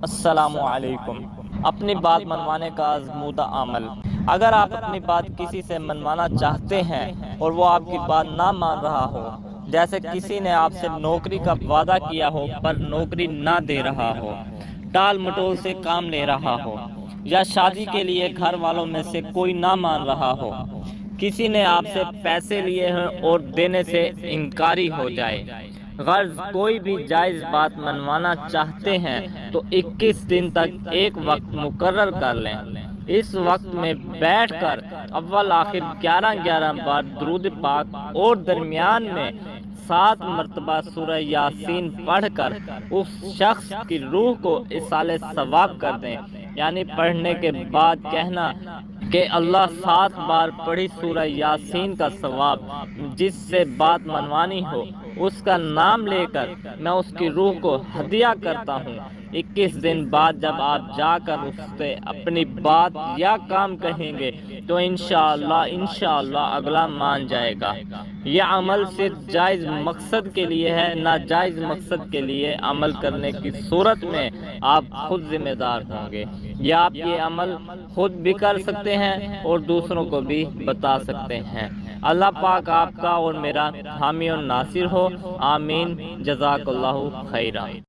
السلام علیکم۔ اپنی بات منوانے کا آزمودہ عمل۔ اگر آپ اپنی بات کسی سے منوانا چاہتے ہیں اور وہ آپ کی بات نہ مان رہا ہو، جیسے کسی نے آپ سے نوکری کا وعدہ کیا ہو پر نوکری نہ دے رہا ہو، ٹال مٹول سے کام لے رہا ہو، یا شادی کے لیے گھر والوں میں سے کوئی نہ مان رہا ہو، کسی نے آپ سے پیسے لیے ہیں اور دینے سے انکاری ہو جائے، غرض کوئی بھی جائز بات منوانا چاہتے ہیں تو 21 دن تک ایک وقت مقرر کر لیں۔ اس وقت میں بیٹھ کر اول آخر 11 بار درود پاک اور درمیان میں 7 مرتبہ سورہ یاسین پڑھ کر اس شخص کی روح کو ایصال ثواب کر دیں، یعنی پڑھنے کے بعد کہنا کہ اللہ 7 بار پڑھی سورہ یاسین کا ثواب، جس سے بات منوانی ہو اس کا نام لے کر میں اس کی روح کو ہدیہ کرتا ہوں۔ 21 دن بعد جب آپ جا کر اس سے اپنی بات یا کام کہیں گے تو انشاءاللہ اگلا مان جائے گا۔ یہ عمل صرف جائز مقصد کے لیے ہے، ناجائز مقصد کے لیے عمل کرنے کی صورت میں آپ خود ذمہ دار ہوں گے۔ یا آپ یہ عمل خود بھی کر سکتے ہیں اور دوسروں کو بھی بتا سکتے ہیں۔ اللہ پاک آپ کا اور میرا حامی و ناصر ہو، آمین، جزاک اللہ خیرہ۔